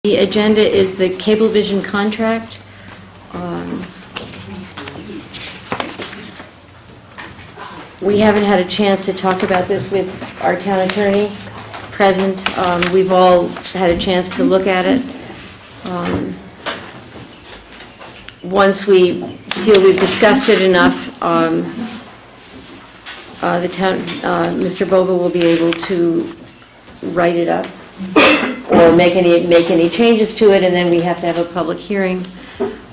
The agenda is the Cablevision contract. We haven't had a chance to talk about this with our town attorney present. We've all had a chance to look at it. Once we feel we've discussed it enough, the town, Mr. Bova will be able to write it up or make any changes to it, and then we have to have a public hearing.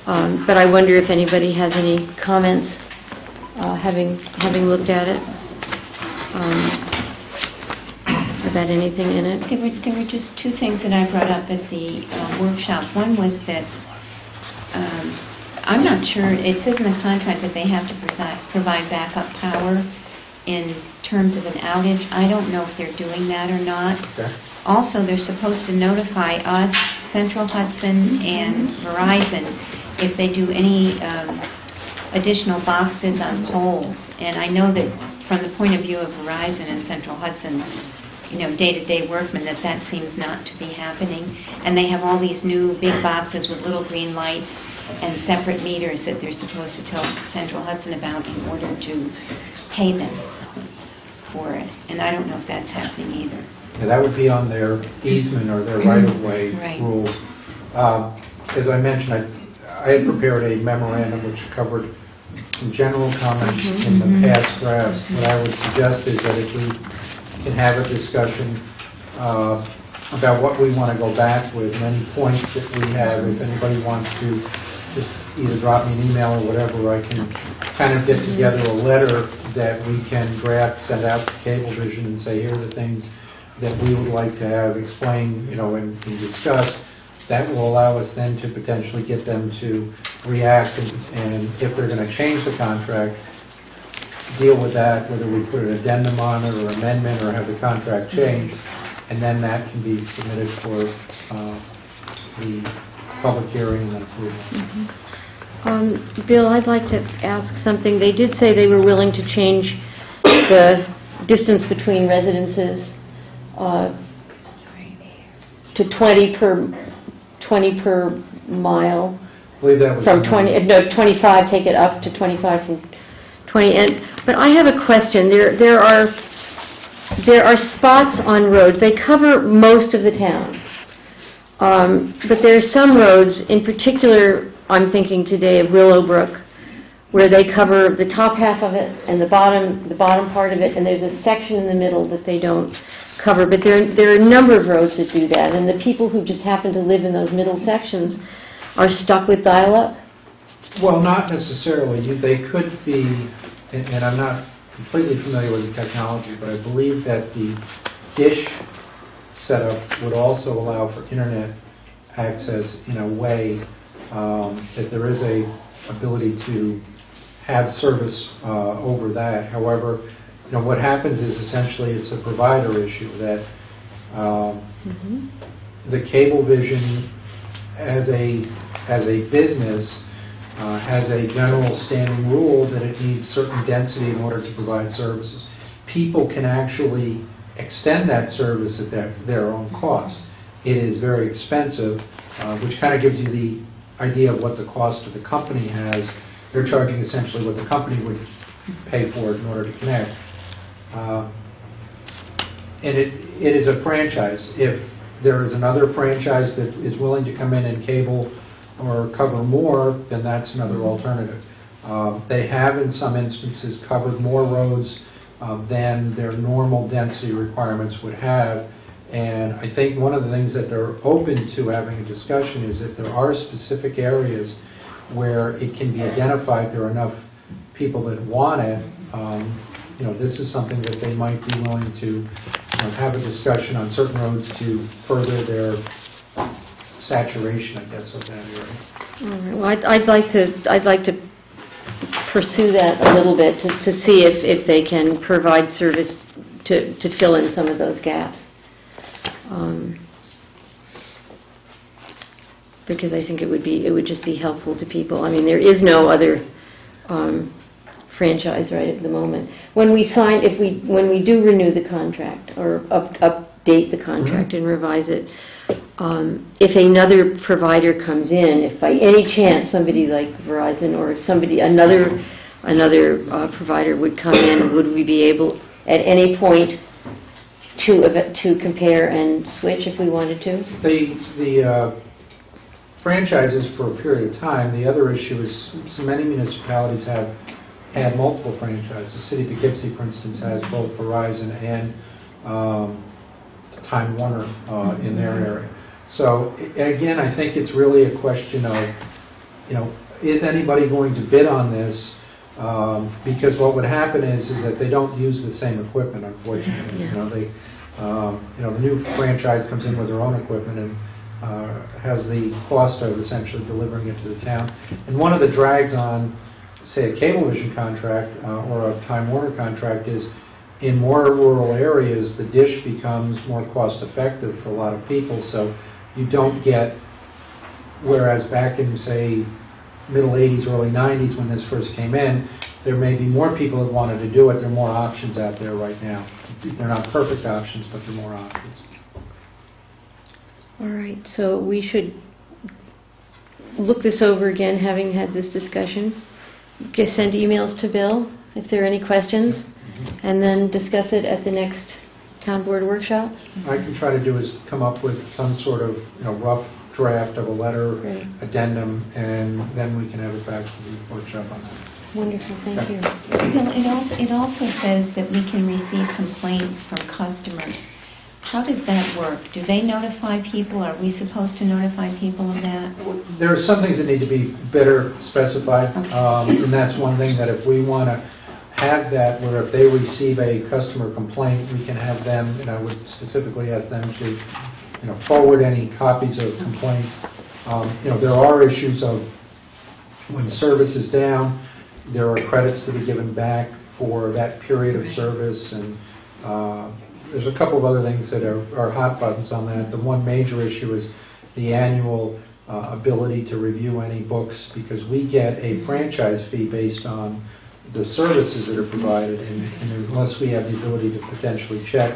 But I wonder if anybody has any comments, having looked at it, about anything in it. There were just two things that I brought up at the workshop. One was that I'm not sure, it says in the contract that they have to provide backup power in terms of an outage. I don't know if they're doing that or not. Okay. Also, they're supposed to notify us, Central Hudson and Verizon, if they do any additional boxes on poles. And I know that from the point of view of Verizon and Central Hudson, you know, day-to-day workmen, that seems not to be happening. And they have all these new big boxes with little green lights and separate meters that they're supposed to tell Central Hudson about in order to pay them for it. And I don't know if that's happening either. Yeah, that would be on their easement or their right-of-way Right. rules. As I mentioned, I had prepared a memorandum which covered some general comments in the past drafts. What I would suggest is that if we can have a discussion about what we want to go back with and any points that we have. If anybody wants to just either drop me an email or whatever, I can kind of get together a letter that we can draft, send out to Cablevision and say, here are the things that we would like to have explained, you know, and discussed. That will allow us then to potentially get them to react, and if they're going to change the contract, deal with that, whether we put an addendum on it or amendment or have the contract changed, and then that can be submitted for the public hearing and then approval. Bill, I'd like to ask something. They did say they were willing to change the distance between residences to 20 per mile. I believe that was From 25, take it up to 25 from 20. But I have a question. There are spots on roads. They cover most of the town. But there are some roads, in particular, I'm thinking today of Willowbrook, where they cover the top half of it and the bottom part of it, and there's a section in the middle that they don't cover. But there are a number of roads that do that, and the people who just happen to live in those middle sections are stuck with dial-up. Well, not necessarily. They could be, and I'm not completely familiar with the technology, but I believe that the dish setup would also allow for internet access in a way that there is a ability to have service over that. However, you know, what happens is essentially it's a provider issue that the Cablevision as a business has a general standing rule that it needs certain density in order to provide services. People can actually extend that service at their own cost. It is very expensive, which kind of gives you the idea of what the cost of the company has. They're charging essentially what the company would pay for it in order to connect. And it is a franchise. If there is another franchise that is willing to come in and cable or cover more, then that's another alternative. They have, in some instances, covered more roads than their normal density requirements would have. And I think one of the things that they're open to having a discussion is if there are specific areas where it can be identified there are enough people that want it, you know, this is something that they might be willing to have a discussion on certain roads to further their saturation, I guess, of that area. All right. Well, I'd like to pursue that a little bit to see if they can provide service to fill in some of those gaps. Because I think it would just be helpful to people. I mean, there is no other franchise right at the moment. When we do renew the contract or update the contract and revise it, if another provider comes in, if by any chance somebody like Verizon or somebody, another provider would come in, would we be able at any point to compare and switch if we wanted to? The franchises for a period of time. The other issue is so many municipalities have had multiple franchises. The City of Poughkeepsie, for instance, has both Verizon and Time Warner in their area. So again, I think it's really a question of, is anybody going to bid on this? Because what would happen is that they don't use the same equipment, unfortunately. Yeah. The new franchise comes in with their own equipment and has the cost of essentially delivering it to the town. And one of the drags on, say, a Cablevision contract or a Time Warner contract is in more rural areas, the dish becomes more cost effective for a lot of people. So you don't get, whereas back in, say, middle 80s, early 90s when this first came in, there may be more people that wanted to do it. There are more options out there right now. They're not perfect options, but there are more options. All right, so we should look this over again, having had this discussion. Send emails to Bill if there are any questions, and then discuss it at the next town board workshop. What I can try to do is come up with some sort of rough draft of a letter, Great. addendum, and then we can have it back to the workshop on that. Wonderful, thank you. Bill, it also says that we can receive complaints from customers. How does that work? Do they notify people? Are we supposed to notify people of that? There are some things that need to be better specified, Okay. and that's one thing that if we want to have that, where if they receive a customer complaint, we can have them, and I would specifically ask them to, forward any copies of complaints. There are issues of when service is down, there are credits to be given back for that period of service, and there's a couple of other things that are hot buttons on that. The one major issue is the annual ability to review any books, because we get a franchise fee based on the services that are provided, and unless we have the ability to potentially check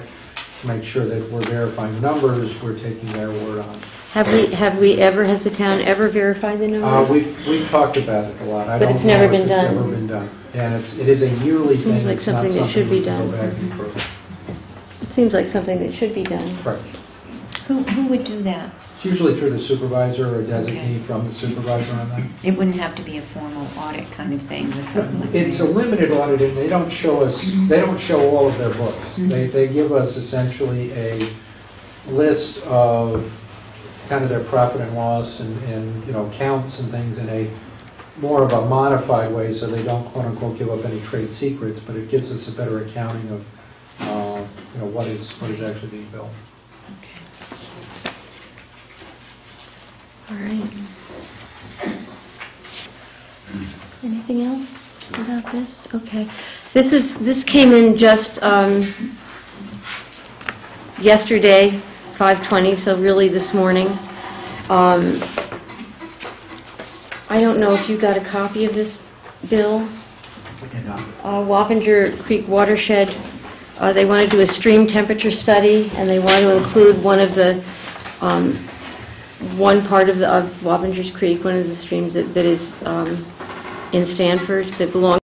to make sure that we're verifying the numbers, we're taking their word on it. Has the town ever verified the numbers? We've talked about it a lot. I But don't it's never know if been done. It's ever been done, and it is a yearly thing. Seems like It's not something that should we be can done. Go back and prove. It seems like something that should be done. Correct. Who would do that? It's usually through the supervisor or a designee Okay. from the supervisor on that. It wouldn't have to be a formal audit kind of thing with something like that. It's a limited audit, and they don't show us, they don't show all of their books. They give us essentially a list of kind of their profit and loss and counts and things in a more of a modified way, so they don't quote unquote give up any trade secrets, but it gives us a better accounting of what is actually being billed. All right. Anything else about this? Okay. This came in just yesterday, 5:20, so really this morning. I don't know if you got a copy of this, Bill. Wappinger Creek Watershed, they want to do a stream temperature study, and they want to include one part of Wappingers Creek, one of the streams that is in Stanford, that belongs